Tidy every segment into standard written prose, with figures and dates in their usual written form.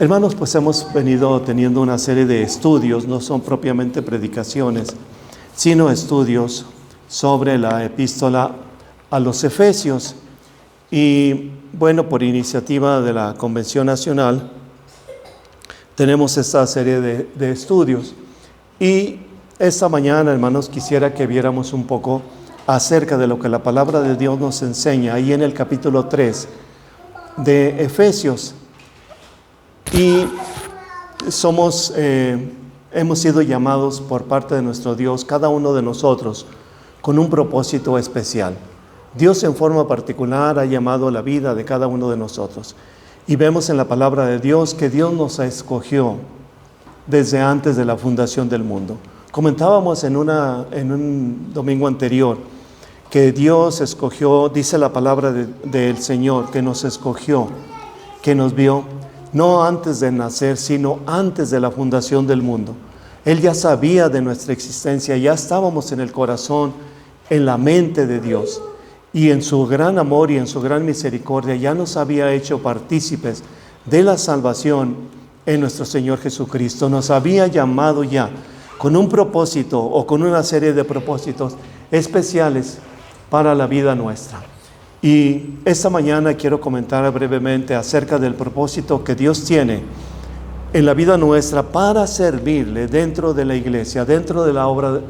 Hermanos, pues hemos venido teniendo una serie de estudios, no son propiamente predicaciones, sino estudios sobre la epístola a los Efesios. Y bueno, por iniciativa de la Convención Nacional, tenemos esta serie de estudios. Y esta mañana, hermanos, quisiera que viéramos un poco acerca de lo que la palabra de Dios nos enseña ahí en el capítulo 3 de Efesios. Y hemos sido llamados por parte de nuestro Dios, cada uno de nosotros, con un propósito especial. Dios en forma particular ha llamado la vida de cada uno de nosotros. Y vemos en la palabra de Dios que Dios nos escogió desde antes de la fundación del mundo. Comentábamos en un domingo anterior que Dios escogió, dice la palabra del Señor, que nos escogió, que nos vio, no antes de nacer, sino antes de la fundación del mundo. Él ya sabía de nuestra existencia, ya estábamos en el corazón, en la mente de Dios. Y en su gran amor y en su gran misericordia ya nos había hecho partícipes de la salvación en nuestro Señor Jesucristo. Nos había llamado ya con un propósito o con una serie de propósitos especiales para la vida nuestra. Y esta mañana quiero comentar brevemente acerca del propósito que Dios tiene en la vida nuestra para servirle dentro de la iglesia, dentro de la obra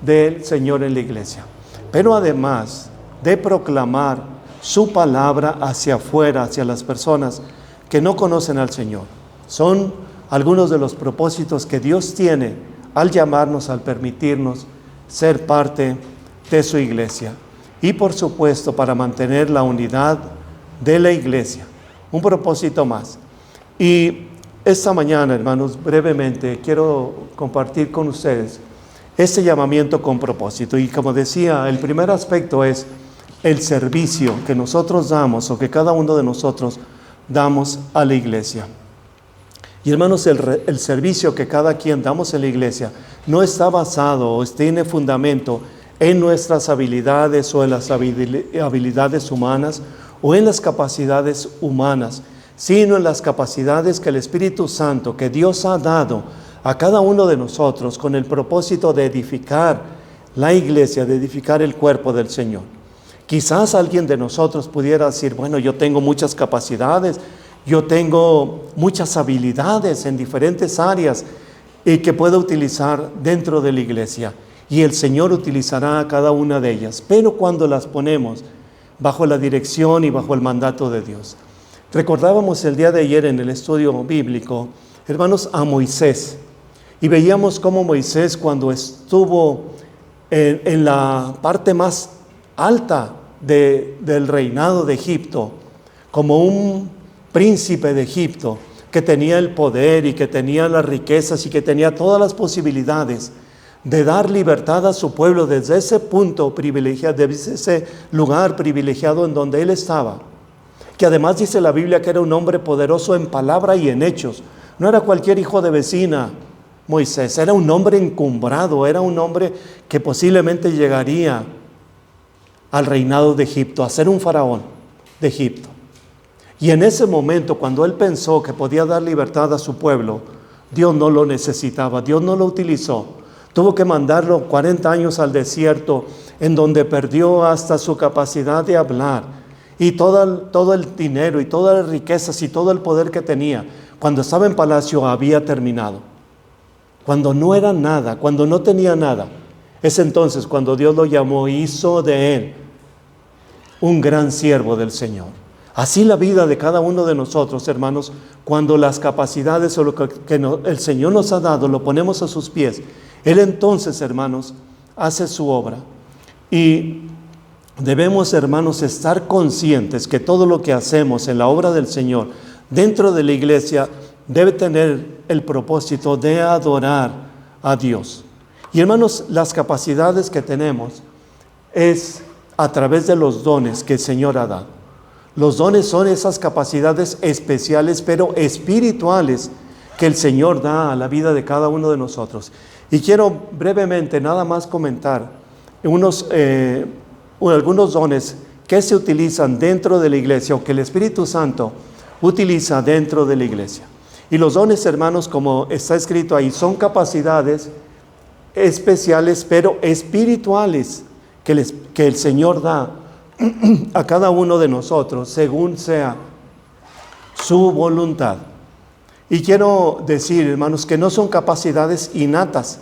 del Señor en la iglesia. Pero además de proclamar su palabra hacia afuera, hacia las personas que no conocen al Señor. Son algunos de los propósitos que Dios tiene al llamarnos, al permitirnos ser parte de su iglesia. Y por supuesto, para mantener la unidad de la iglesia. Un propósito más. Y esta mañana, hermanos, brevemente quiero compartir con ustedes este llamamiento con propósito. Y como decía, el primer aspecto es el servicio que nosotros damos o que cada uno de nosotros damos a la iglesia. Y hermanos, el servicio que cada quien damos en la iglesia no está basado o tiene fundamento en nuestras habilidades o en las habilidades humanas o en las capacidades humanas, sino en las capacidades que el Espíritu Santo, que Dios ha dado a cada uno de nosotros con el propósito de edificar la iglesia, de edificar el cuerpo del Señor. Quizás alguien de nosotros pudiera decir, bueno, yo tengo muchas capacidades, yo tengo muchas habilidades en diferentes áreas y que puedo utilizar dentro de la iglesia. Y el Señor utilizará a cada una de ellas, pero cuando las ponemos bajo la dirección y bajo el mandato de Dios. Recordábamos el día de ayer en el estudio bíblico, hermanos, a Moisés. Y veíamos cómo Moisés, cuando estuvo en la parte más alta del reinado de Egipto, como un príncipe de Egipto, que tenía el poder y que tenía las riquezas y que tenía todas las posibilidades de dar libertad a su pueblo desde ese punto privilegiado, desde ese lugar privilegiado en donde él estaba, que además dice la Biblia que era un hombre poderoso en palabra y en hechos. No era cualquier hijo de vecina Moisés, era un hombre encumbrado, era un hombre que posiblemente llegaría al reinado de Egipto, a ser un faraón de Egipto. Y en ese momento, cuando él pensó que podía dar libertad a su pueblo, Dios no lo necesitaba, Dios no lo utilizó. Tuvo que mandarlo 40 años al desierto, en donde perdió hasta su capacidad de hablar. Y todo el dinero y todas las riquezas y todo el poder que tenía, cuando estaba en palacio, había terminado. Cuando no era nada, cuando no tenía nada, es entonces cuando Dios lo llamó y hizo de él un gran siervo del Señor. Así la vida de cada uno de nosotros, hermanos, cuando las capacidades o lo que el Señor nos ha dado, lo ponemos a sus pies, Él entonces, hermanos, hace su obra. Y debemos, hermanos, estar conscientes que todo lo que hacemos en la obra del Señor, dentro de la iglesia, debe tener el propósito de adorar a Dios. Y hermanos, las capacidades que tenemos es a través de los dones que el Señor ha dado. Los dones son esas capacidades especiales, pero espirituales, que el Señor da a la vida de cada uno de nosotros. Y quiero brevemente nada más comentar algunos dones que se utilizan dentro de la iglesia o que el Espíritu Santo utiliza dentro de la iglesia. Y los dones, hermanos, como está escrito ahí, son capacidades especiales, pero espirituales, que el Señor da a cada uno de nosotros, según sea su voluntad. Y quiero decir, hermanos, que no son capacidades innatas,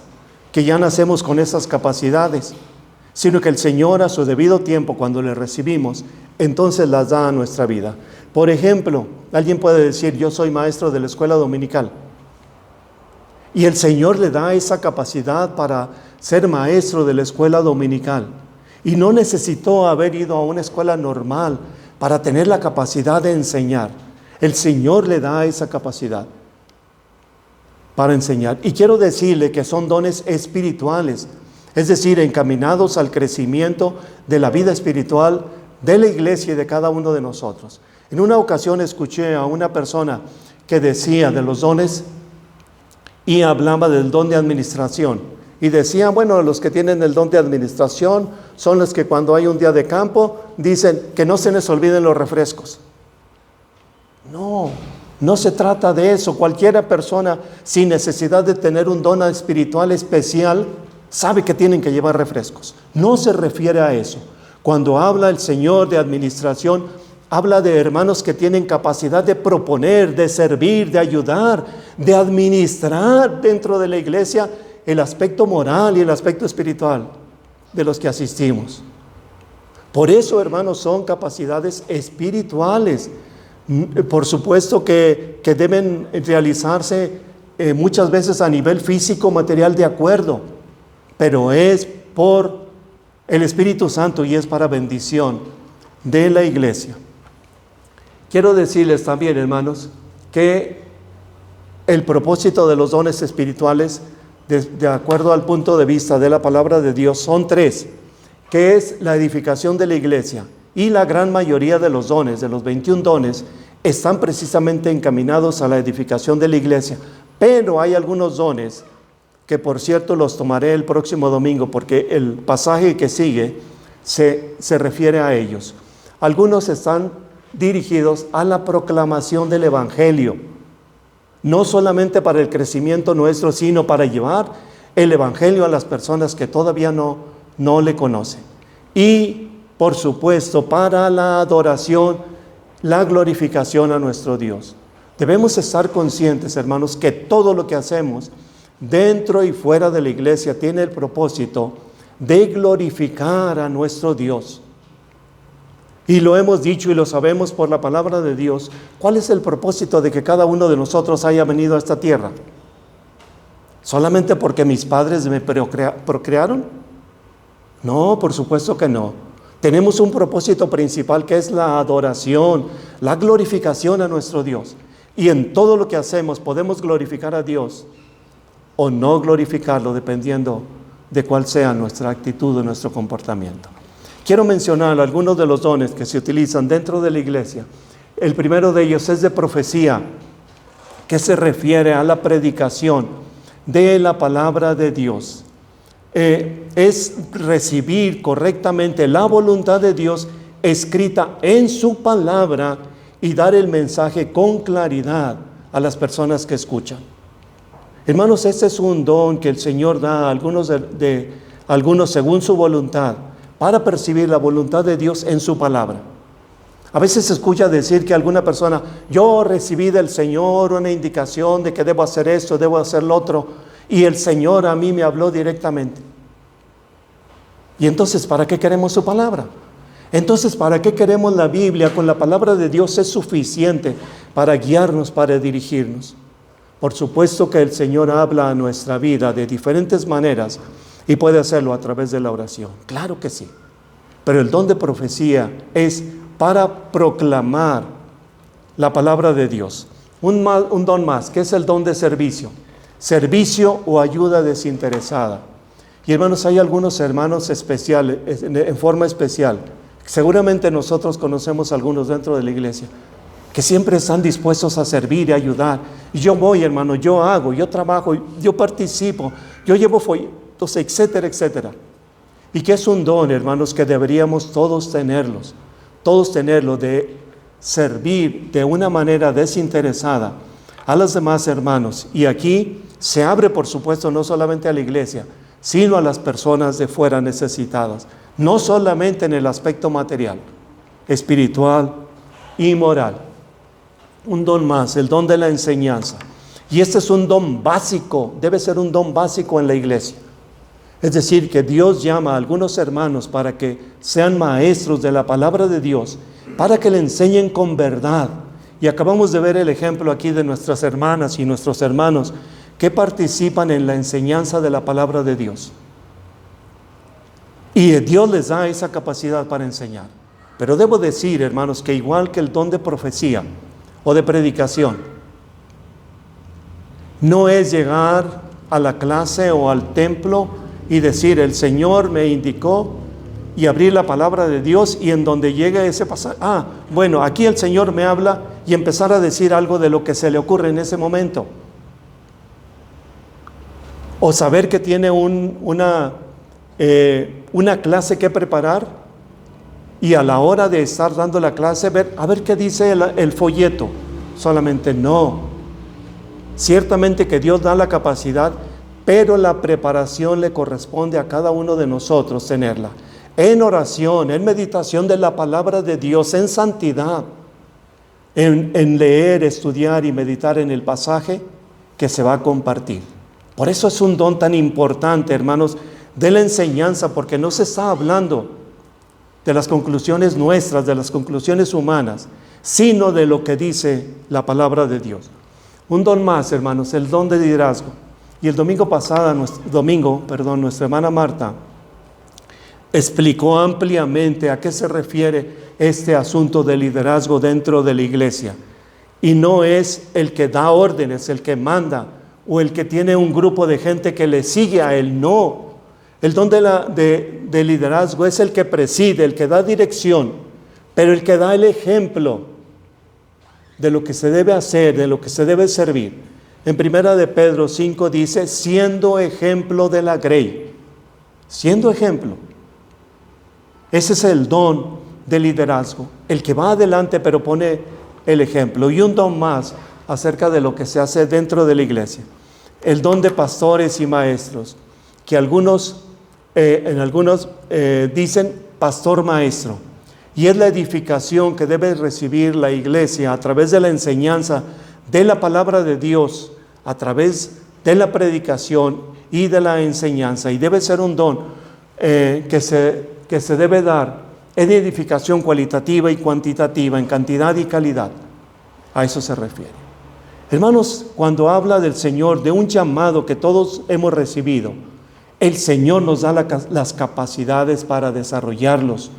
que ya nacemos con esas capacidades, sino que el Señor a su debido tiempo, cuando le recibimos, entonces las da a nuestra vida. Por ejemplo, alguien puede decir, yo soy maestro de la escuela dominical, y el Señor le da esa capacidad para ser maestro de la escuela dominical, y no necesitó haber ido a una escuela normal para tener la capacidad de enseñar. El Señor le da esa capacidad para enseñar. Y quiero decirle que son dones espirituales, es decir, encaminados al crecimiento de la vida espiritual de la iglesia y de cada uno de nosotros. En una ocasión escuché a una persona que decía de los dones y hablaba del don de administración. Y decía, bueno, los que tienen el don de administración son los que cuando hay un día de campo dicen que no se les olviden los refrescos. No se trata de eso. Cualquiera persona sin necesidad de tener un don espiritual especial sabe que tienen que llevar refrescos. No se refiere a eso. Cuando habla el Señor de administración, habla de hermanos que tienen capacidad de proponer, de servir, de ayudar, de administrar dentro de la iglesia el aspecto moral y el aspecto espiritual de los que asistimos. Por eso, hermanos, son capacidades espirituales. Por supuesto que deben realizarse muchas veces a nivel físico, material, de acuerdo, pero es por el Espíritu Santo y es para bendición de la iglesia. Quiero decirles también, hermanos, que el propósito de los dones espirituales, de acuerdo al punto de vista de la palabra de Dios, son tres, que es la edificación de la iglesia. Y la gran mayoría de los dones, de los 21 dones, están precisamente encaminados a la edificación de la iglesia. Pero hay algunos dones que, por cierto, los tomaré el próximo domingo, porque el pasaje que sigue se refiere a ellos. Algunos están dirigidos a la proclamación del Evangelio, no solamente para el crecimiento nuestro, sino para llevar el Evangelio a las personas que todavía no le conocen. Y, por supuesto, para la adoración, la glorificación a nuestro Dios. Debemos estar conscientes, hermanos, que todo lo que hacemos dentro y fuera de la iglesia tiene el propósito de glorificar a nuestro Dios. Y lo hemos dicho y lo sabemos por la palabra de Dios. ¿Cuál es el propósito de que cada uno de nosotros haya venido a esta tierra? ¿Solamente porque mis padres me procrearon? No, por supuesto que no. Tenemos un propósito principal, que es la adoración, la glorificación a nuestro Dios. Y en todo lo que hacemos podemos glorificar a Dios o no glorificarlo, dependiendo de cuál sea nuestra actitud o nuestro comportamiento. Quiero mencionar algunos de los dones que se utilizan dentro de la iglesia. El primero de ellos es de profecía, que se refiere a la predicación de la palabra de Dios. Es recibir correctamente la voluntad de Dios escrita en su palabra y dar el mensaje con claridad a las personas que escuchan. Hermanos, este es un don que el Señor da a algunos algunos según su voluntad, para percibir la voluntad de Dios en su palabra. A veces se escucha decir que alguna persona, yo recibí del Señor una indicación de que debo hacer esto, debo hacer lo otro, y el Señor a mí me habló directamente. Y entonces, ¿para qué queremos su palabra? Entonces, ¿para qué queremos la Biblia? Con la palabra de Dios es suficiente para guiarnos, para dirigirnos. Por supuesto que el Señor habla a nuestra vida de diferentes maneras y puede hacerlo a través de la oración. Claro que sí. Pero el don de profecía es para proclamar la palabra de Dios. Un don más, que es el don de servicio. Servicio o ayuda desinteresada. Y hermanos, hay algunos hermanos especiales, en forma especial. Seguramente nosotros conocemos algunos dentro de la iglesia, que siempre están dispuestos a servir y ayudar. Y yo voy, hermano, yo hago, yo trabajo, yo participo, yo llevo folletos, etcétera, etcétera. Y que es un don, hermanos, que deberíamos todos tenerlo, de servir de una manera desinteresada a los demás hermanos. Y aquí se abre, por supuesto, no solamente a la iglesia, sino a las personas de fuera necesitadas. No solamente en el aspecto material, espiritual y moral. Un don más, el don de la enseñanza. Y este es un don básico, debe ser un don básico en la iglesia. Es decir, que Dios llama a algunos hermanos para que sean maestros de la palabra de Dios, para que le enseñen con verdad. Y acabamos de ver el ejemplo aquí de nuestras hermanas y nuestros hermanos que participan en la enseñanza de la palabra de Dios. Y Dios les da esa capacidad para enseñar. Pero debo decir, hermanos, que igual que el don de profecía o de predicación, no es llegar a la clase o al templo y decir, el Señor me indicó, y abrir la palabra de Dios, y en donde llegue ese pasaje, bueno, aquí el Señor me habla, y empezar a decir algo de lo que se le ocurre en ese momento. O saber que tiene una clase que preparar, y a la hora de estar dando la clase, a ver qué dice el folleto. Solamente no. Ciertamente que Dios da la capacidad, pero la preparación le corresponde a cada uno de nosotros tenerla. En oración, en meditación de la palabra de Dios, en santidad, en leer, estudiar y meditar en el pasaje que se va a compartir. Por eso es un don tan importante, hermanos, de la enseñanza, porque no se está hablando de las conclusiones nuestras, de las conclusiones humanas, sino de lo que dice la palabra de Dios. Un don más, hermanos, el don de liderazgo. Y el domingo pasado, nuestra hermana Marta explicó ampliamente a qué se refiere este asunto de liderazgo dentro de la iglesia. Y no es el que da órdenes, el que manda, o el que tiene un grupo de gente que le sigue a él, no. El don de liderazgo es el que preside, el que da dirección, pero el que da el ejemplo de lo que se debe hacer, de lo que se debe servir. En 1 de Pedro 5 dice, siendo ejemplo de la grey. Siendo ejemplo. Ese es el don de liderazgo, el que va adelante pero pone el ejemplo. Y un don más acerca de lo que se hace dentro de la iglesia. El don de pastores y maestros, que algunos dicen pastor maestro. Y es la edificación que debe recibir la iglesia a través de la enseñanza de la palabra de Dios, a través de la predicación y de la enseñanza. Y debe ser un don que se debe dar en edificación cualitativa y cuantitativa, en cantidad y calidad. A eso se refiere. Hermanos, cuando habla del Señor, de un llamado que todos hemos recibido, el Señor nos da las capacidades para desarrollarlos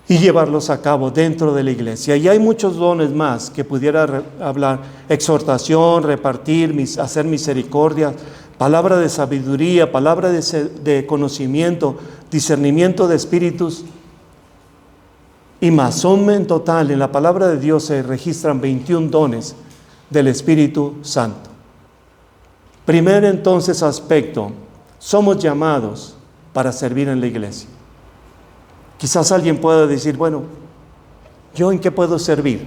y llevarlos a cabo dentro de la iglesia. Y hay muchos dones más que pudiera hablar: exhortación, repartir, hacer misericordia, palabra de sabiduría, palabra de conocimiento, discernimiento de espíritus y más. Son en total, en la palabra de Dios se registran 21 dones del Espíritu Santo. Primer entonces aspecto, somos llamados para servir en la iglesia. Quizás alguien pueda decir, bueno, ¿yo en qué puedo servir?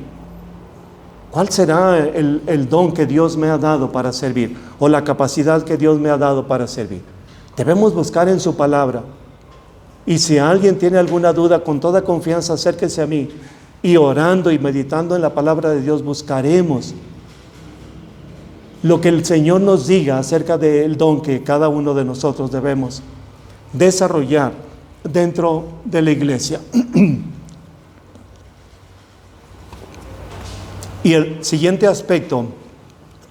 ¿Cuál será el don que Dios me ha dado para servir? O la capacidad que Dios me ha dado para servir. Debemos buscar en su palabra. Y si alguien tiene alguna duda, con toda confianza acérquese a mí. Y orando y meditando en la palabra de Dios, buscaremos lo que el Señor nos diga acerca del don que cada uno de nosotros debemos desarrollar dentro de la iglesia. Y el siguiente aspecto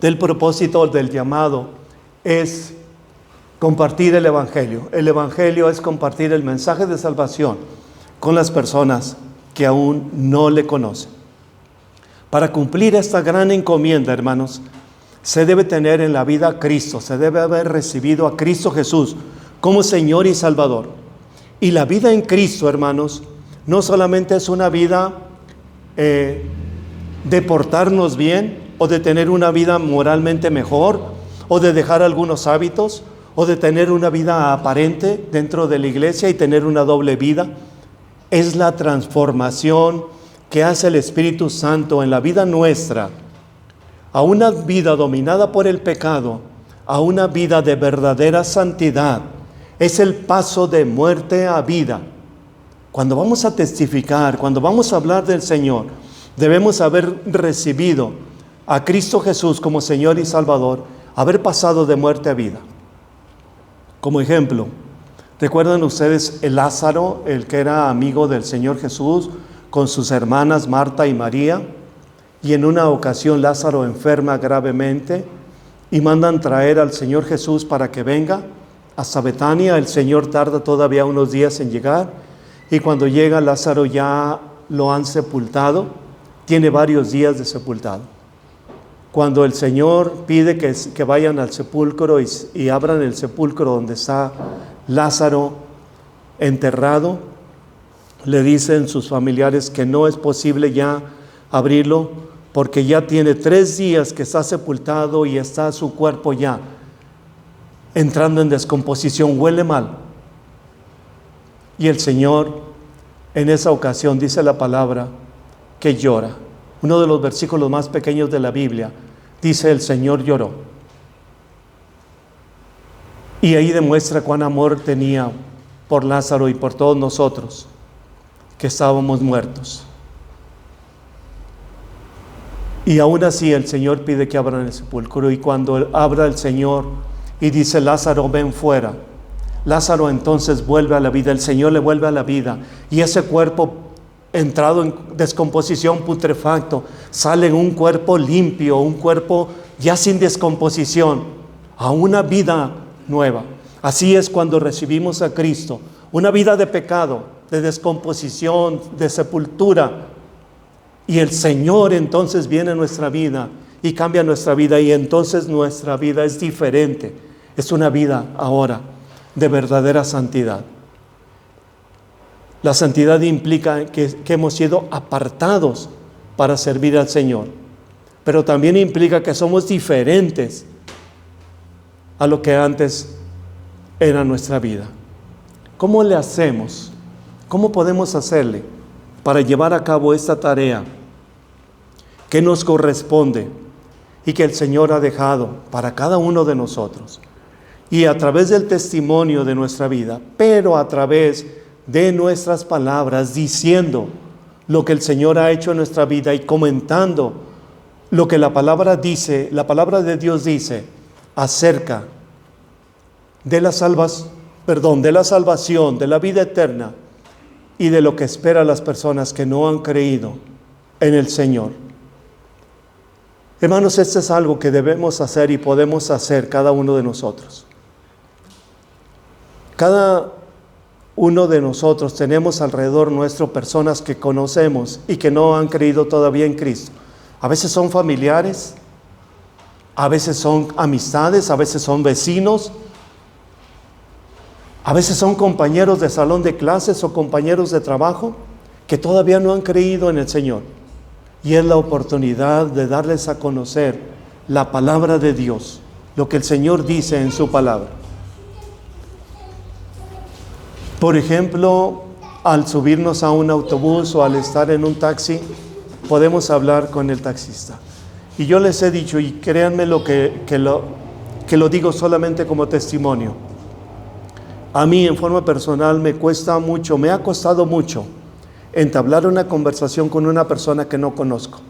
del propósito del llamado es compartir el Evangelio. El Evangelio es compartir el mensaje de salvación con las personas que aún no le conocen. Para cumplir esta gran encomienda, hermanos, se debe tener en la vida a Cristo, se debe haber recibido a Cristo Jesús como Señor y Salvador. Y la vida en Cristo, hermanos, no solamente es una vida de portarnos bien, o de tener una vida moralmente mejor, o de dejar algunos hábitos, o de tener una vida aparente dentro de la iglesia y tener una doble vida. Es la transformación que hace el Espíritu Santo en la vida nuestra a una vida dominada por el pecado, a una vida de verdadera santidad. Es el paso de muerte a vida. Cuando vamos a testificar, cuando vamos a hablar del Señor, debemos haber recibido a Cristo Jesús como Señor y Salvador, haber pasado de muerte a vida. Como ejemplo, ¿recuerdan ustedes el Lázaro, el que era amigo del Señor Jesús, con sus hermanas Marta y María? Y en una ocasión Lázaro enferma gravemente y mandan traer al Señor Jesús para que venga hasta Betania. El Señor tarda todavía unos días en llegar, y cuando llega Lázaro ya lo han sepultado, tiene varios días de sepultado. Cuando el Señor pide que vayan al sepulcro y abran el sepulcro donde está Lázaro enterrado, le dicen sus familiares que no es posible ya abrirlo, porque ya tiene 3 días que está sepultado y está su cuerpo ya entrando en descomposición, huele mal. Y el Señor en esa ocasión dice la palabra que llora. Uno de los versículos más pequeños de la Biblia dice: el Señor lloró. Y ahí demuestra cuán amor tenía por Lázaro y por todos nosotros que estábamos muertos. Y aún así el Señor pide que abran el sepulcro, y cuando abra el Señor y dice: Lázaro, ven fuera, Lázaro entonces vuelve a la vida, el Señor le vuelve a la vida, y ese cuerpo entrado en descomposición, putrefacto, sale en un cuerpo limpio, un cuerpo ya sin descomposición, a una vida nueva. Así es cuando recibimos a Cristo, una vida de pecado, de descomposición, de sepultura, y el Señor entonces viene a nuestra vida y cambia nuestra vida, y entonces nuestra vida es diferente. Es una vida ahora de verdadera santidad. La santidad implica que hemos sido apartados para servir al Señor, pero también implica que somos diferentes a lo que antes era nuestra vida. ¿Cómo le hacemos? ¿Cómo podemos hacerle para llevar a cabo esta tarea que nos corresponde y que el Señor ha dejado para cada uno de nosotros? Y a través del testimonio de nuestra vida, pero a través de nuestras palabras, diciendo lo que el Señor ha hecho en nuestra vida y comentando lo que la palabra dice, la palabra de Dios dice acerca de la salvación, de la vida eterna y de lo que espera las personas que no han creído en el Señor. Hermanos, esto es algo que debemos hacer y podemos hacer cada uno de nosotros. Cada uno de nosotros tenemos alrededor nuestro personas que conocemos y que no han creído todavía en Cristo. A veces son familiares, a veces son amistades, a veces son vecinos, a veces son compañeros de salón de clases o compañeros de trabajo que todavía no han creído en el Señor. Y es la oportunidad de darles a conocer la palabra de Dios, lo que el Señor dice en su palabra. Por ejemplo, al subirnos a un autobús o al estar en un taxi, podemos hablar con el taxista. Y yo les he dicho, y créanme que lo digo solamente como testimonio, a mí en forma personal me ha costado mucho entablar una conversación con una persona que no conozco.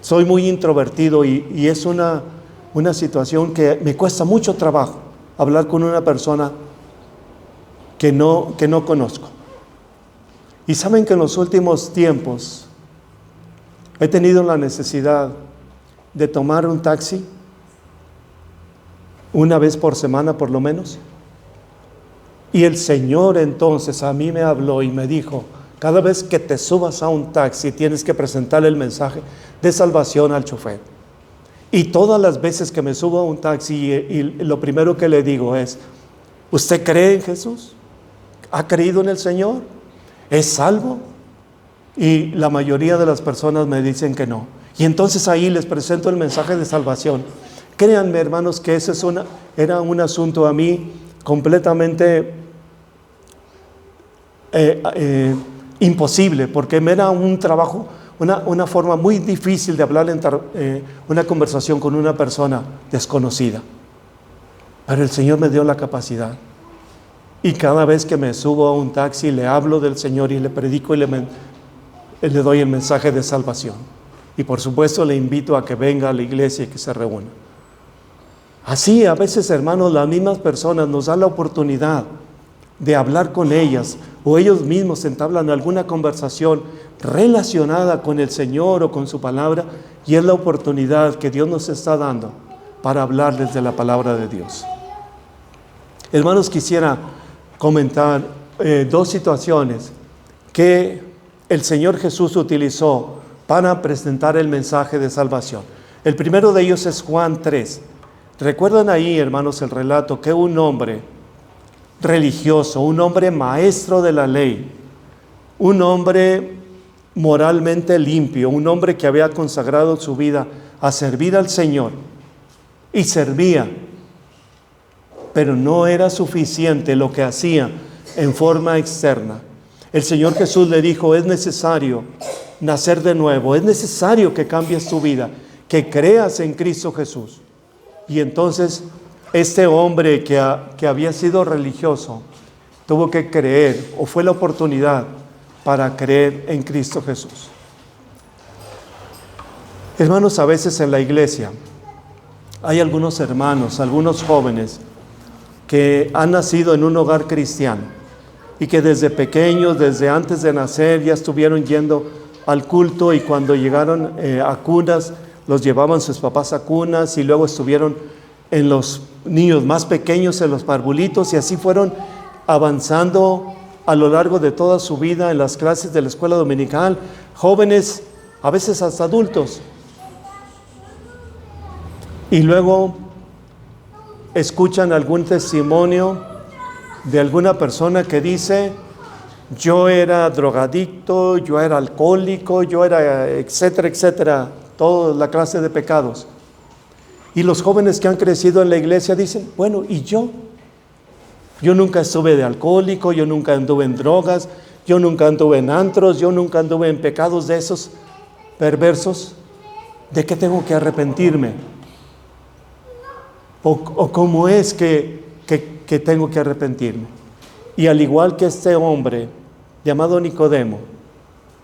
Soy muy introvertido y es una situación que me cuesta mucho trabajo hablar con una persona que no conozco. Y saben que en los últimos tiempos he tenido la necesidad de tomar un taxi una vez por semana por lo menos. Y el Señor entonces a mí me habló y me dijo: cada vez que te subas a un taxi tienes que presentarle el mensaje de salvación al chofer. Y todas las veces que me subo a un taxi y lo primero que le digo es: ¿usted cree en Jesús? ¿Ha creído en el Señor? ¿Es salvo? Y la mayoría de las personas me dicen que no. Y entonces ahí les presento el mensaje de salvación. Créanme, hermanos, que ese era un asunto a mí completamente imposible, porque me era un trabajo una forma muy difícil de hablar una conversación con una persona desconocida. Pero el Señor me dio la capacidad. Y cada vez que me subo a un taxi, le hablo del Señor y le predico y le doy el mensaje de salvación. Y por supuesto le invito a que venga a la iglesia y que se reúna. Así a veces, hermanos, las mismas personas nos dan la oportunidad de hablar con ellas, o ellos mismos entablan alguna conversación relacionada con el Señor o con su palabra, y es la oportunidad que Dios nos está dando para hablarles de la palabra de Dios. Hermanos, quisiera comentar dos situaciones que el Señor Jesús utilizó para presentar el mensaje de salvación. El primero de ellos es Juan 3. ¿Recuerdan ahí, hermanos, el relato que un hombre religioso, un hombre maestro de la ley, un hombre moralmente limpio, un hombre que había consagrado su vida a servir al Señor y servía, pero no era suficiente lo que hacía en forma externa? El Señor Jesús le dijo: es necesario nacer de nuevo, es necesario que cambies tu vida, que creas en Cristo Jesús. Y entonces este hombre que había sido religioso tuvo que creer, o fue la oportunidad para creer en Cristo Jesús. Hermanos, a veces en la iglesia hay algunos hermanos, algunos jóvenes que han nacido en un hogar cristiano y que desde pequeños, desde antes de nacer, ya estuvieron yendo al culto, y cuando llegaron a cunas, los llevaban sus papás a cunas, y luego estuvieron en los niños más pequeños, en los parvulitos, y así fueron avanzando a lo largo de toda su vida en las clases de la escuela dominical, jóvenes, a veces hasta adultos. Y luego escuchan algún testimonio de alguna persona que dice: yo era drogadicto, yo era alcohólico, yo era etcétera, etcétera, toda la clase de pecados. Y los jóvenes que han crecido en la iglesia dicen: bueno, ¿y yo? Yo nunca estuve de alcohólico, yo nunca anduve en drogas, yo nunca anduve en antros, yo nunca anduve en pecados de esos perversos. ¿De qué tengo que arrepentirme? ¿O cómo es que tengo que arrepentirme? Y al igual que este hombre llamado Nicodemo,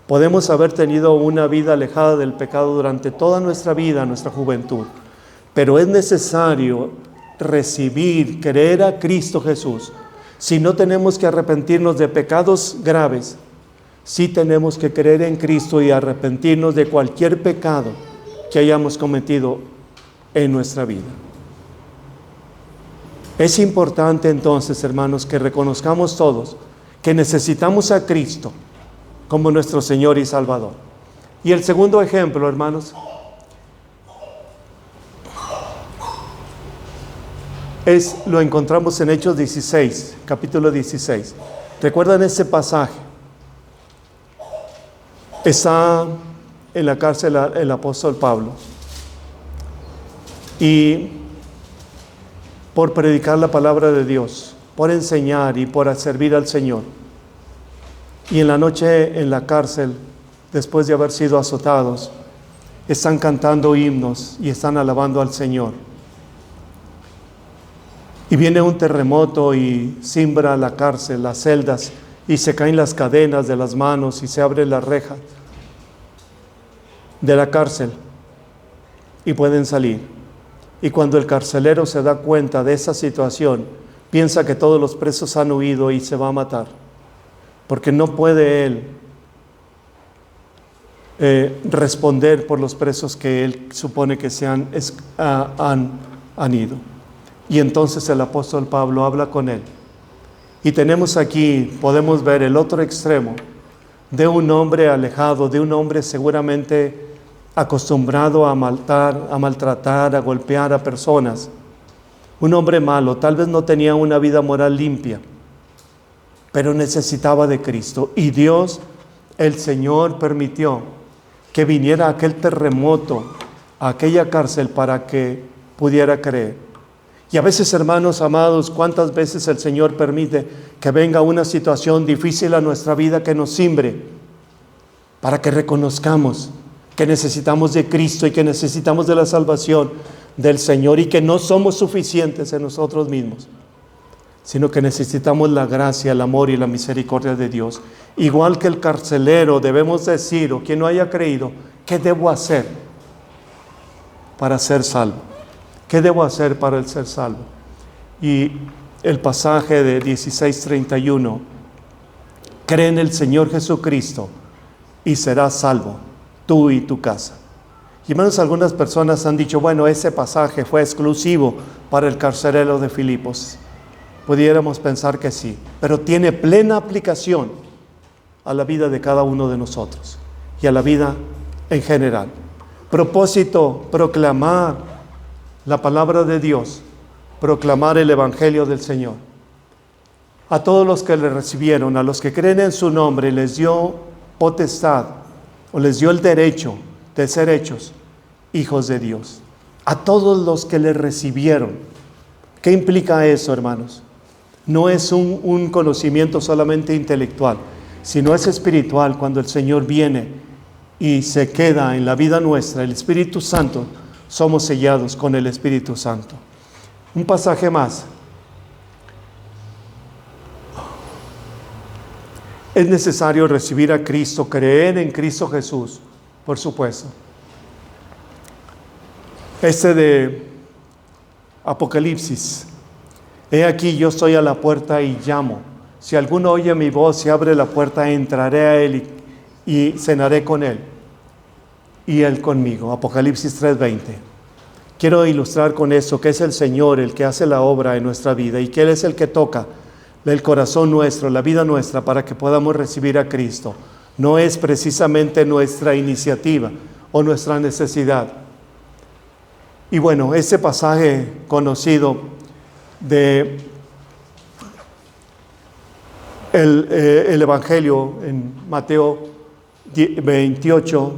podemos haber tenido una vida alejada del pecado durante toda nuestra vida, nuestra juventud. Pero es necesario recibir, creer a Cristo Jesús. Si no tenemos que arrepentirnos de pecados graves, sí tenemos que creer en Cristo y arrepentirnos de cualquier pecado que hayamos cometido en nuestra vida. Es importante entonces, hermanos, que reconozcamos todos que necesitamos a Cristo como nuestro Señor y Salvador. Y el segundo ejemplo, hermanos, lo encontramos en Hechos 16, capítulo 16. ¿Recuerdan ese pasaje? Está en la cárcel el apóstol Pablo, y por predicar la palabra de Dios, por enseñar y por servir al Señor. Y en la noche en la cárcel, después de haber sido azotados, están cantando himnos y están alabando al Señor. Y viene un terremoto y cimbra la cárcel, las celdas, y se caen las cadenas de las manos y se abre la reja de la cárcel y pueden salir. Y cuando el carcelero se da cuenta de esa situación, piensa que todos los presos han huido y se va a matar, porque no puede él responder por los presos que él supone que han ido. Y entonces el apóstol Pablo habla con él. Y tenemos aquí, podemos ver el otro extremo de un hombre alejado, de un hombre seguramente acostumbrado a maltratar, a golpear a personas. Un hombre malo, tal vez no tenía una vida moral limpia, pero necesitaba de Cristo. Y Dios, el Señor, permitió que viniera aquel terremoto a aquella cárcel para que pudiera creer. Y a veces, hermanos amados, ¿cuántas veces el Señor permite que venga una situación difícil a nuestra vida que nos cimbre? para que reconozcamos que necesitamos de Cristo y que necesitamos de la salvación del Señor y que no somos suficientes en nosotros mismos, sino que necesitamos la gracia, el amor y la misericordia de Dios. Igual que el carcelero debemos decir, o quien no haya creído, ¿qué debo hacer para ser salvo? ¿Qué debo hacer para ser salvo? Y el pasaje de 16:31, cree en el Señor Jesucristo y serás salvo, tú y tu casa. Y hermanos, algunas personas han dicho, bueno, ese pasaje fue exclusivo para el carcelero de Filipos. Pudiéramos pensar que sí, pero tiene plena aplicación a la vida de cada uno de nosotros y a la vida en general. Propósito, proclamar la palabra de Dios, proclamar el Evangelio del Señor. A todos los que le recibieron, a los que creen en su nombre, les dio potestad o les dio el derecho de ser hechos hijos de Dios. A todos los que le recibieron. ¿Qué implica eso, hermanos? No es un conocimiento solamente intelectual, sino es espiritual. Cuando el Señor viene y se queda en la vida nuestra, el Espíritu Santo, somos sellados con el Espíritu Santo. Un pasaje más. Es necesario recibir a Cristo, creer en Cristo Jesús, por supuesto. Este de Apocalipsis. He aquí, yo estoy a la puerta y llamo. Si alguno oye mi voz y abre la puerta, entraré a él y cenaré con él y él conmigo. Apocalipsis 3:20. Quiero ilustrar con eso que es el Señor el que hace la obra en nuestra vida y que Él es el que toca el corazón nuestro, la vida nuestra, para que podamos recibir a Cristo. No es precisamente nuestra iniciativa o nuestra necesidad. Y bueno, ese pasaje conocido de el Evangelio en Mateo 28,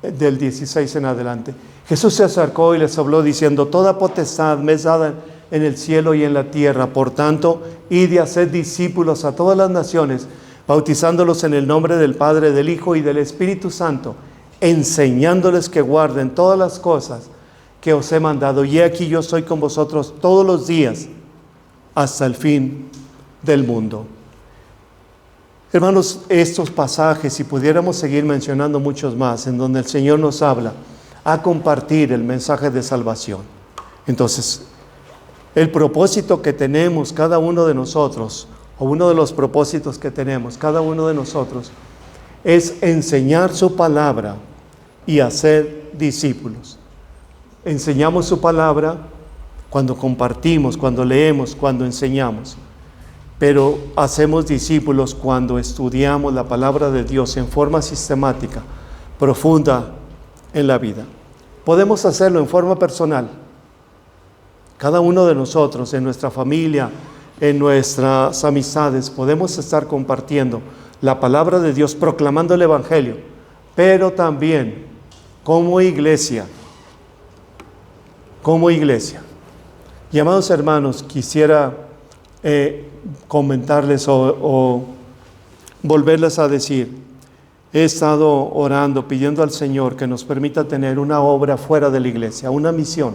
del 16 en adelante. Jesús se acercó y les habló diciendo, toda potestad me es dada en el cielo y en la tierra. Por tanto, id y haced discípulos a todas las naciones, bautizándolos en el nombre del Padre, del Hijo y del Espíritu Santo, enseñándoles que guarden todas las cosas que os he mandado. Y he aquí yo estoy con vosotros todos los días hasta el fin del mundo. Hermanos, estos pasajes, si pudiéramos seguir mencionando muchos más, en donde el Señor nos habla a compartir el mensaje de salvación. Entonces, el propósito que tenemos cada uno de nosotros, o uno de los propósitos que tenemos cada uno de nosotros, es enseñar su palabra y hacer discípulos. Enseñamos su palabra cuando compartimos, cuando leemos, cuando enseñamos. Pero hacemos discípulos cuando estudiamos la palabra de Dios en forma sistemática, profunda en la vida. Podemos hacerlo en forma personal. Cada uno de nosotros, en nuestra familia, en nuestras amistades, podemos estar compartiendo la palabra de Dios, proclamando el Evangelio, pero también como iglesia. Como iglesia. Y amados hermanos, quisiera comentarles o volverles a decir, he estado orando, pidiendo al Señor que nos permita tener una obra fuera de la iglesia, una misión,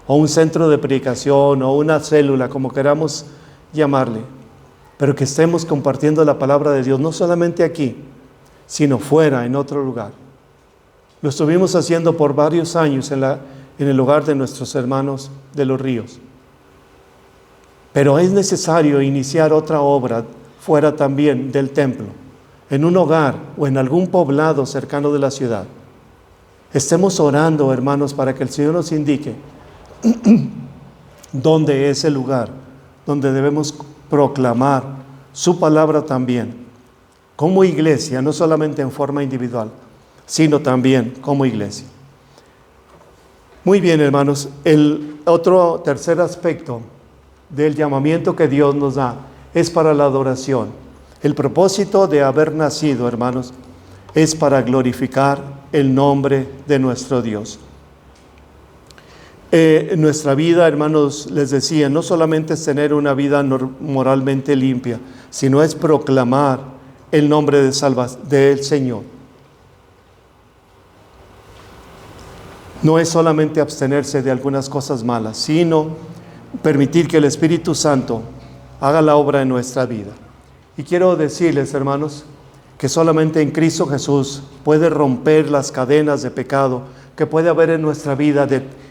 o un centro de predicación, o una célula, como queramos llamarle, pero que estemos compartiendo la palabra de Dios, no solamente aquí, sino fuera, en otro lugar. Lo estuvimos haciendo por varios años en el hogar de nuestros hermanos de Los Ríos. Pero es necesario iniciar otra obra fuera también del templo, en un hogar o en algún poblado cercano de la ciudad. Estemos orando, hermanos, para que el Señor nos indique dónde es el lugar donde debemos proclamar su palabra también, como iglesia, no solamente en forma individual, sino también como iglesia. Muy bien, hermanos, el tercer aspecto del llamamiento que Dios nos da es para la adoración. El propósito de haber nacido, hermanos, es para glorificar el nombre de nuestro Dios. Nuestra vida, hermanos, les decía, no solamente es tener una vida moralmente limpia, sino es proclamar el nombre del Señor. no es solamente abstenerse de algunas cosas malas, sino permitir que el Espíritu Santo haga la obra en nuestra vida. Y quiero decirles, hermanos, que solamente en Cristo Jesús puede romper las cadenas de pecado que puede haber en nuestra vida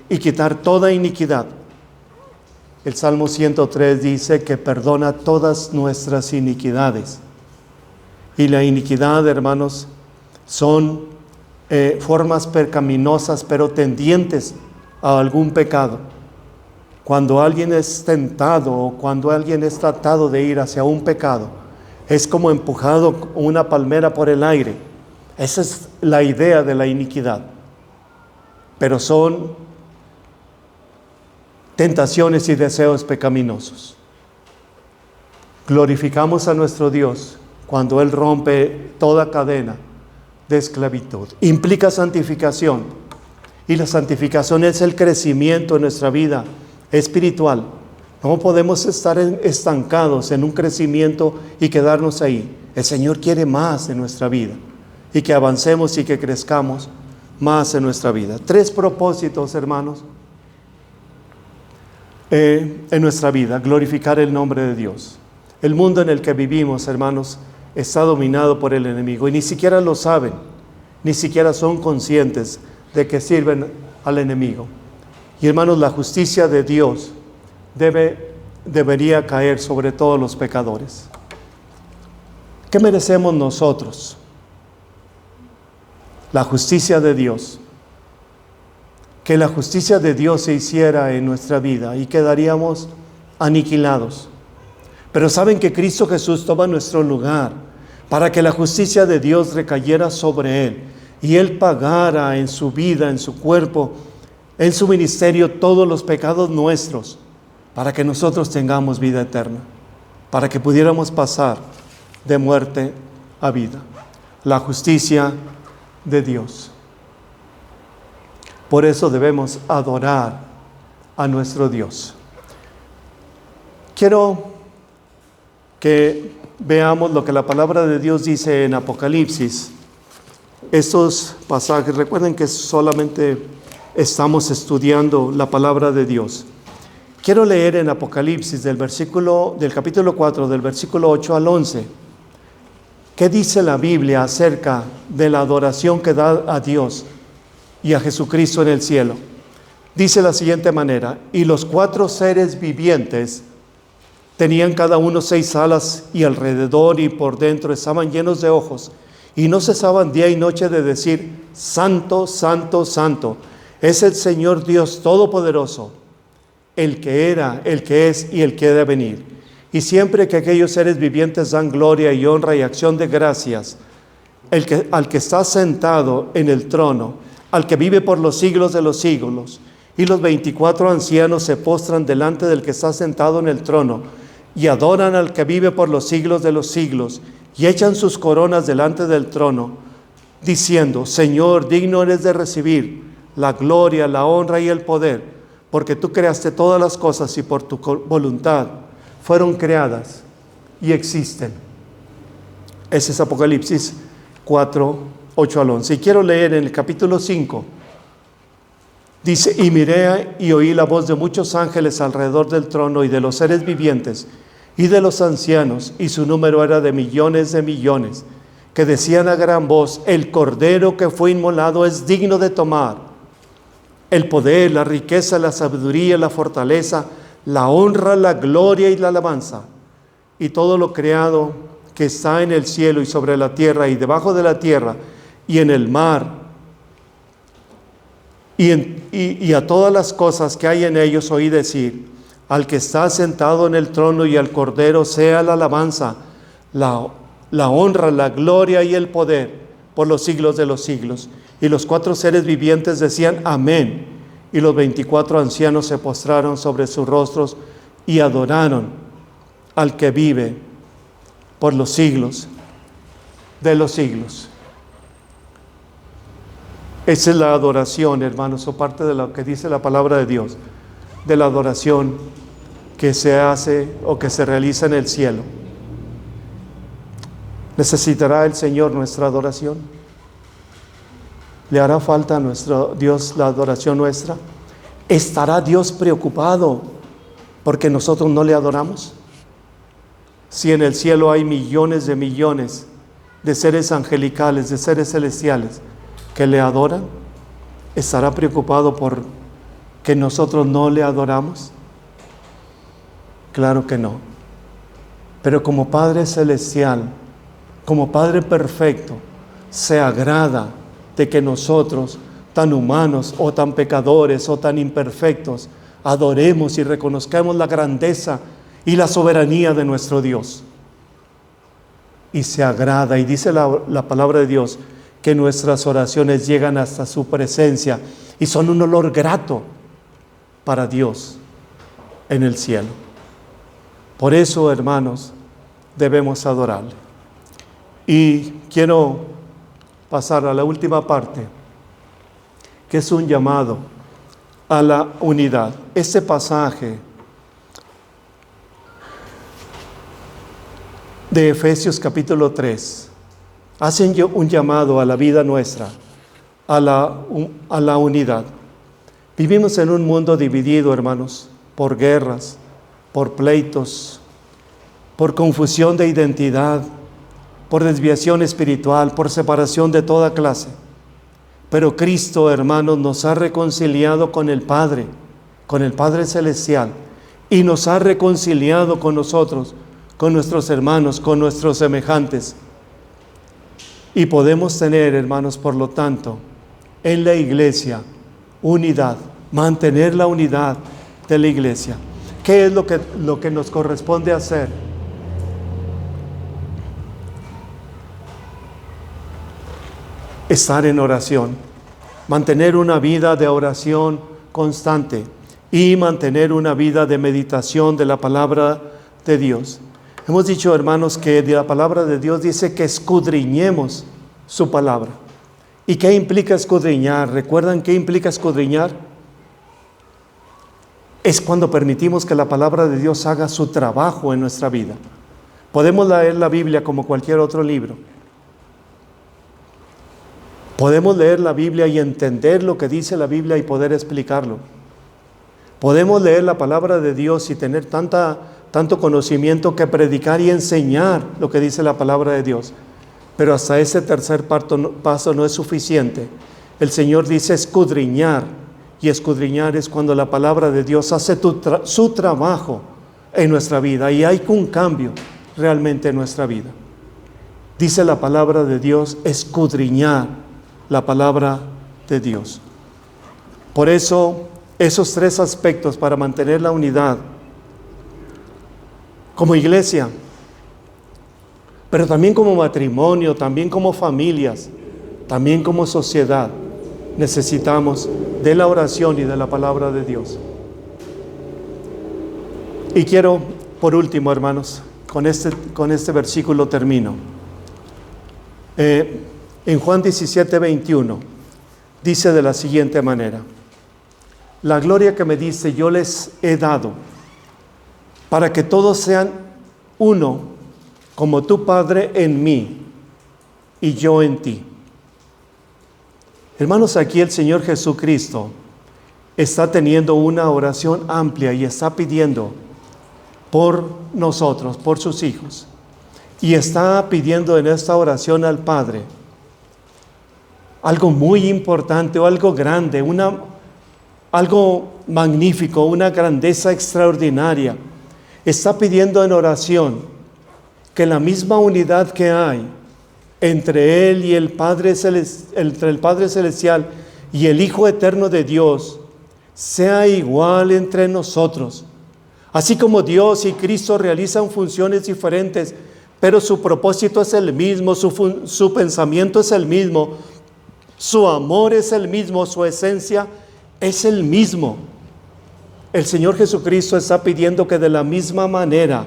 y quitar toda iniquidad. El Salmo 103 dice que perdona todas nuestras iniquidades. Y la iniquidad, hermanos, son formas pecaminosas, pero tendientes a algún pecado. Cuando alguien es tentado o cuando alguien es tratado de ir hacia un pecado, es como empujado una palmera por el aire. Esa es la idea de la iniquidad. Pero son tentaciones y deseos pecaminosos. Glorificamos a nuestro Dios cuando Él rompe toda cadena de esclavitud. Implica santificación, y la santificación es el crecimiento en nuestra vida espiritual. No podemos estar estancados en un crecimiento y quedarnos ahí. El Señor quiere más en nuestra vida, y que avancemos y que crezcamos más en nuestra vida. 3 propósitos, hermanos, en nuestra vida: glorificar el nombre de Dios. El mundo en el que vivimos, hermanos, está dominado por el enemigo y ni siquiera lo saben, ni siquiera son conscientes de que sirven al enemigo. Y hermanos, la justicia de Dios debería caer sobre todos los pecadores. ¿Qué merecemos nosotros? La justicia de Dios. Que la justicia de Dios se hiciera en nuestra vida y quedaríamos aniquilados. Pero saben que Cristo Jesús toma nuestro lugar para que la justicia de Dios recayera sobre Él y Él pagara en su vida, en su cuerpo, en su ministerio todos los pecados nuestros, para que nosotros tengamos vida eterna, para que pudiéramos pasar de muerte a vida. La justicia de Dios. Por eso debemos adorar a nuestro Dios. Quiero que veamos lo que la palabra de Dios dice en Apocalipsis. Estos pasajes, recuerden que solamente estamos estudiando la palabra de Dios. Quiero leer en Apocalipsis del capítulo 4, del versículo 8 al 11. ¿Qué dice la Biblia acerca de la adoración que da a Dios y a Jesucristo en el cielo? Dice de la siguiente manera: y los 4 seres vivientes tenían cada uno 6 alas, y alrededor y por dentro estaban llenos de ojos, y no cesaban día y noche de decir: Santo, Santo, Santo, es el Señor Dios Todopoderoso, el que era, el que es y el que ha de venir. Y siempre que aquellos seres vivientes dan gloria y honra y acción de gracias al que está sentado en el trono, al que vive por los siglos de los siglos, y los 24 ancianos se postran delante del que está sentado en el trono, y adoran al que vive por los siglos de los siglos, y echan sus coronas delante del trono, diciendo: Señor, digno eres de recibir la gloria, la honra y el poder, porque tú creaste todas las cosas y por tu voluntad fueron creadas y existen. Ese es Apocalipsis 4, 8 al 11. Y quiero leer en el capítulo 5. Dice: y miré y oí la voz de muchos ángeles alrededor del trono y de los seres vivientes y de los ancianos, y su número era de millones, que decían a gran voz: el Cordero que fue inmolado es digno de tomar el poder, la riqueza, la sabiduría, la fortaleza, la honra, la gloria y la alabanza. Y todo lo creado que está en el cielo y sobre la tierra y debajo de la tierra y en el mar, y a todas las cosas que hay en ellos oí decir: al que está sentado en el trono y al Cordero sea la alabanza, la honra, la gloria y el poder por los siglos de los siglos. Y los 4 seres vivientes decían: amén. Y los 24 ancianos se postraron sobre sus rostros y adoraron al que vive por los siglos de los siglos. Esa es la adoración, hermanos, o parte de lo que dice la palabra de Dios, de la adoración que se hace o que se realiza en el cielo. ¿Necesitará el Señor nuestra adoración? ¿Le hará falta a nuestro Dios la adoración nuestra? ¿Estará Dios preocupado porque nosotros no le adoramos? Si en el cielo hay millones de seres angelicales, de seres celestiales que le adoran, ¿estará preocupado por que nosotros no le adoramos? Claro que no. Pero como Padre celestial, como Padre perfecto, se agrada de que nosotros, tan humanos o tan pecadores o tan imperfectos, adoremos y reconozcamos la grandeza y la soberanía de nuestro Dios. Y se agrada, y dice la palabra de Dios, que nuestras oraciones llegan hasta su presencia y son un olor grato para Dios en el cielo. Por eso, hermanos, debemos adorarle. Y quiero pasar a la última parte, que es un llamado a la unidad. Este pasaje de Efesios capítulo 3 hacen un llamado a la vida nuestra, a la unidad. Vivimos en un mundo dividido, hermanos, por guerras, por pleitos, por confusión de identidad, por desviación espiritual, por separación de toda clase. Pero Cristo, hermanos, nos ha reconciliado con el Padre Celestial, y nos ha reconciliado con nosotros, con nuestros hermanos, con nuestros semejantes. Y podemos tener, hermanos, por lo tanto, en la iglesia, unidad, mantener la unidad de la iglesia. ¿Qué es lo que nos corresponde hacer? Estar en oración, mantener una vida de oración constante y mantener una vida de meditación de la palabra de Dios. Hemos dicho, hermanos, que de la palabra de Dios dice que escudriñemos su palabra. ¿Y qué implica escudriñar? ¿Recuerdan qué implica escudriñar? Es cuando permitimos que la palabra de Dios haga su trabajo en nuestra vida. Podemos leer la Biblia como cualquier otro libro. Podemos leer la Biblia y entender lo que dice la Biblia y poder explicarlo. Podemos leer la palabra de Dios y tener tanto conocimiento que predicar y enseñar lo que dice la palabra de Dios. Pero hasta ese tercer paso no es suficiente. El Señor dice escudriñar, y escudriñar es cuando la palabra de Dios hace su trabajo en nuestra vida y hay un cambio realmente en nuestra vida. Dice la palabra de Dios, escudriñar la palabra de Dios. Por eso, esos tres aspectos para mantener la unidad como iglesia, pero también como matrimonio, también como familias, también como sociedad, necesitamos de la oración y de la palabra de Dios. Y quiero, por último, hermanos, con este versículo termino. En Juan 17:21 dice de la siguiente manera: la gloria que me diste yo les he dado, para que todos sean uno, como tu Padre en mí y yo en ti. Hermanos, aquí el Señor Jesucristo está teniendo una oración amplia y está pidiendo por nosotros, por sus hijos. Y está pidiendo en esta oración al Padre algo muy importante o algo grande, algo magnífico, una grandeza extraordinaria. Está pidiendo en oración que la misma unidad que hay entre Él y el Padre Celestial y el Hijo Eterno de Dios sea igual entre nosotros. Así como Dios y Cristo realizan funciones diferentes, pero su propósito es el mismo, su pensamiento es el mismo, su amor es el mismo, su esencia es el mismo. El Señor Jesucristo está pidiendo que de la misma manera,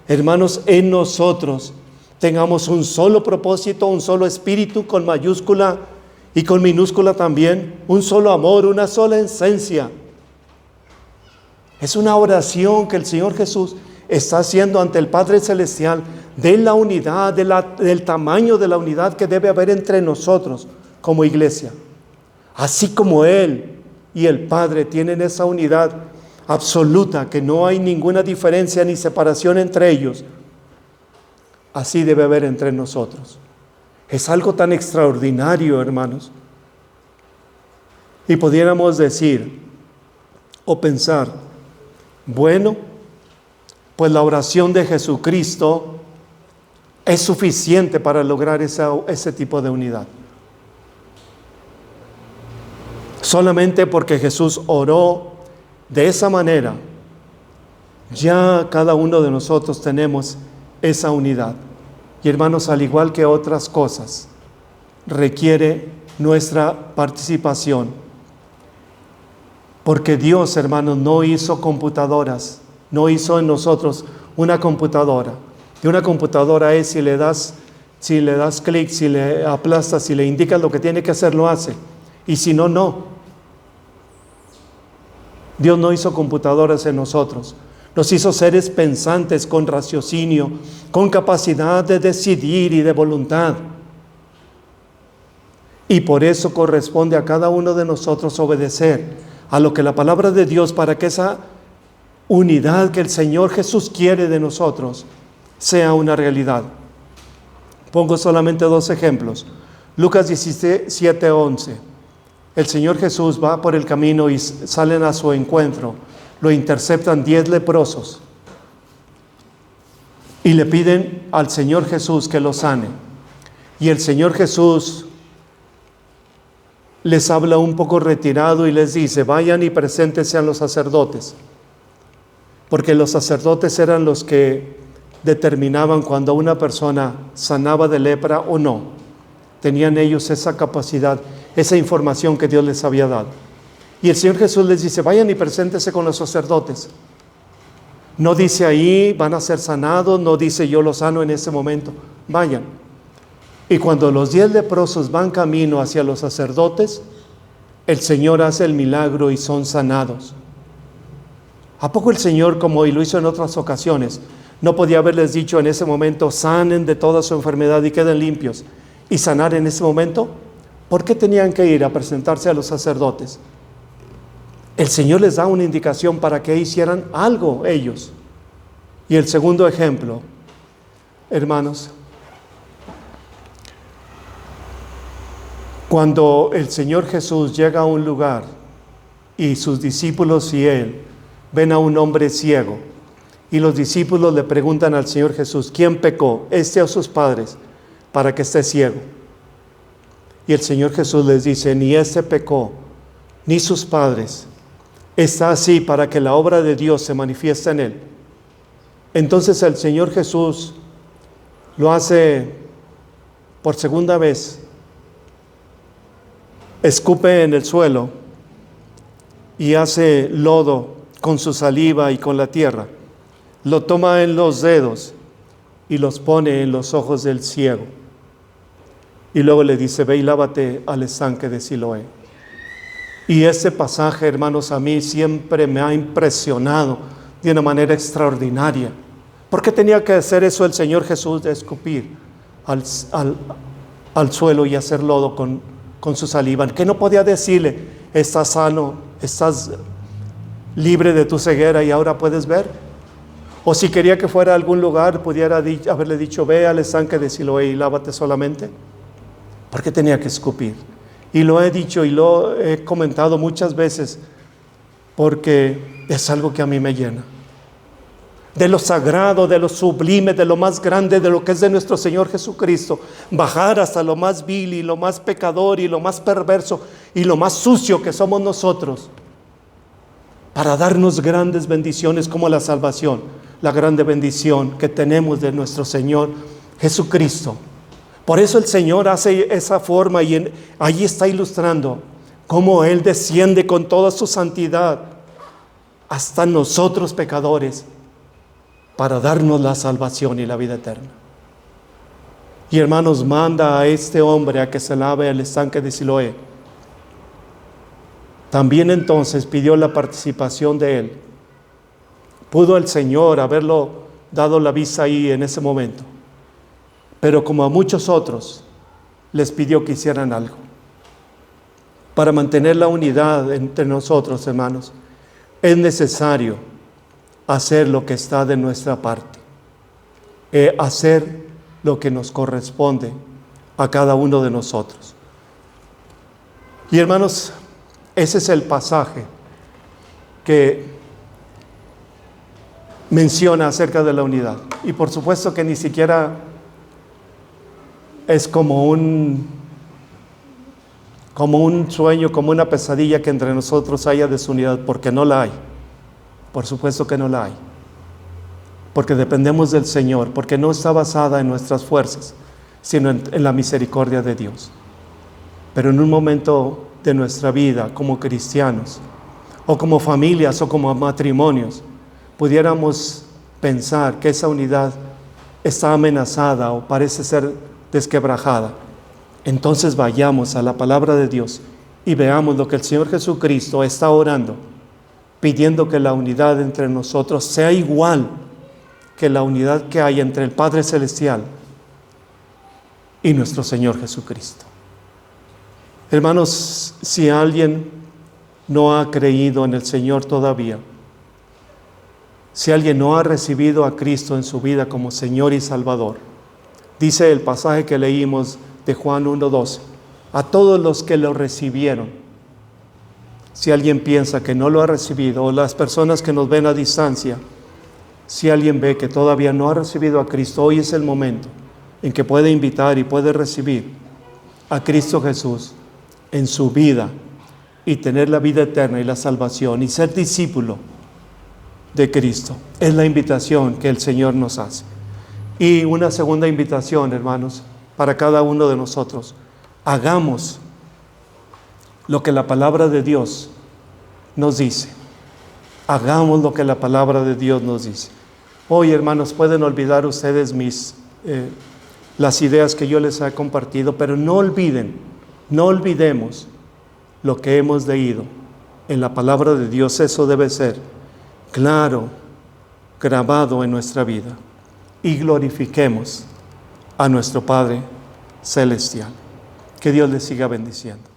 hermanos, en nosotros tengamos un solo propósito, un solo espíritu con mayúscula y con minúscula también, un solo amor, una sola esencia. Es una oración que el Señor Jesús está haciendo ante el Padre Celestial de la unidad, del tamaño de la unidad que debe haber entre nosotros como iglesia. Así como Él y el Padre tienen esa unidad absoluta, que no hay ninguna diferencia ni separación entre ellos, así debe haber entre nosotros. Es algo tan extraordinario, hermanos. Y pudiéramos decir o pensar, bueno, pues la oración de Jesucristo es suficiente para lograr ese tipo de unidad. Solamente porque Jesús oró de esa manera, ya cada uno de nosotros tenemos esa unidad. Y hermanos, al igual que otras cosas, requiere nuestra participación. Porque Dios, hermanos, no hizo computadoras, no hizo en nosotros una computadora. Y una computadora es si le das clic, si le aplastas, si le indicas lo que tiene que hacer, lo hace. Y si no, no. Dios no hizo computadoras en nosotros. Nos hizo seres pensantes con raciocinio, con capacidad de decidir y de voluntad. Y por eso corresponde a cada uno de nosotros obedecer a lo que la palabra de Dios, para que esa unidad que el Señor Jesús quiere de nosotros sea una realidad. Pongo solamente 2 ejemplos. Lucas 17:11. El Señor Jesús va por el camino y salen a su encuentro. Lo interceptan 10 leprosos y le piden al Señor Jesús que los sane. Y el Señor Jesús les habla un poco retirado y les dice: vayan y preséntense a los sacerdotes, porque los sacerdotes eran los que determinaban cuando una persona sanaba de lepra o no. Tenían ellos esa capacidad, esa información que Dios les había dado. Y el Señor Jesús les dice: vayan y preséntense con los sacerdotes. No dice ahí van a ser sanados, no dice yo los sano en ese momento. Vayan. Y cuando los 10 leprosos van camino hacia los sacerdotes, el Señor hace el milagro y son sanados. ¿A poco el Señor, como lo hizo en otras ocasiones, no podía haberles dicho en ese momento: sanen de toda su enfermedad y queden limpios, y sanar en ese momento? ¿Por qué tenían que ir a presentarse a los sacerdotes? El Señor les da una indicación para que hicieran algo ellos. Y el segundo ejemplo, hermanos, cuando el Señor Jesús llega a un lugar y sus discípulos y Él ven a un hombre ciego, y los discípulos le preguntan al Señor Jesús: ¿quién pecó, este o sus padres, para que esté ciego? Y el Señor Jesús les dice: ni este pecó, ni sus padres. Está así para que la obra de Dios se manifieste en él. Entonces el Señor Jesús lo hace por segunda vez. Escupe en el suelo y hace lodo con su saliva y con la tierra. Lo toma en los dedos y los pone en los ojos del ciego. Y luego le dice: ve y lávate al estanque de Siloé. Y ese pasaje, hermanos, a mí siempre me ha impresionado de una manera extraordinaria. ¿Por qué tenía que hacer eso el Señor Jesús, de escupir al suelo y hacer lodo con su saliva? ¿Que no podía decirle: estás sano, estás libre de tu ceguera y ahora puedes ver? O si quería que fuera a algún lugar, pudiera haberle dicho: ve al estanque de Siloé y lávate solamente. ¿Por qué tenía que escupir? Y lo he dicho y lo he comentado muchas veces, porque es algo que a mí me llena. De lo sagrado, de lo sublime, de lo más grande, de lo que es de nuestro Señor Jesucristo, bajar hasta lo más vil y lo más pecador y lo más perverso y lo más sucio que somos nosotros, para darnos grandes bendiciones como la salvación, la grande bendición que tenemos de nuestro Señor Jesucristo. Por eso el Señor hace esa forma y ahí está ilustrando cómo Él desciende con toda su santidad hasta nosotros pecadores para darnos la salvación y la vida eterna. Y hermanos, manda a este hombre a que se lave al estanque de Siloé. También entonces pidió la participación de él. Pudo el Señor haberlo dado la vista ahí en ese momento, pero como a muchos otros, les pidió que hicieran algo. Para mantener la unidad entre nosotros, hermanos, es necesario hacer lo que está de nuestra parte, hacer lo que nos corresponde a cada uno de nosotros. Y hermanos, ese es el pasaje que menciona acerca de la unidad. Y por supuesto que ni siquiera es como un sueño, como una pesadilla que entre nosotros haya desunidad, porque no la hay. Por supuesto que no la hay. Porque dependemos del Señor, porque no está basada en nuestras fuerzas, sino en la misericordia de Dios. Pero en un momento de nuestra vida como cristianos, o como familias, o como matrimonios, pudiéramos pensar que esa unidad está amenazada o parece ser desquebrajada, entonces vayamos a la palabra de Dios y veamos lo que el Señor Jesucristo está orando, pidiendo que la unidad entre nosotros sea igual que la unidad que hay entre el Padre Celestial y nuestro Señor Jesucristo. Hermanos, si alguien no ha creído en el Señor todavía, si alguien no ha recibido a Cristo en su vida como Señor y Salvador, dice el pasaje que leímos de Juan 1:12, a todos los que lo recibieron. Si alguien piensa que no lo ha recibido, o las personas que nos ven a distancia, si alguien ve que todavía no ha recibido a Cristo, hoy es el momento en que puede invitar y puede recibir a Cristo Jesús en su vida y tener la vida eterna y la salvación y ser discípulo de Cristo. Es la invitación que el Señor nos hace. Y una segunda invitación, hermanos, para cada uno de nosotros: hagamos lo que la palabra de Dios nos dice. Hagamos lo que la palabra de Dios nos dice. Hoy, hermanos, pueden olvidar ustedes las ideas que yo les he compartido, pero no olvidemos lo que hemos leído en la palabra de Dios. Eso debe ser claro, grabado en nuestra vida. Y glorifiquemos a nuestro Padre Celestial. Que Dios les siga bendiciendo.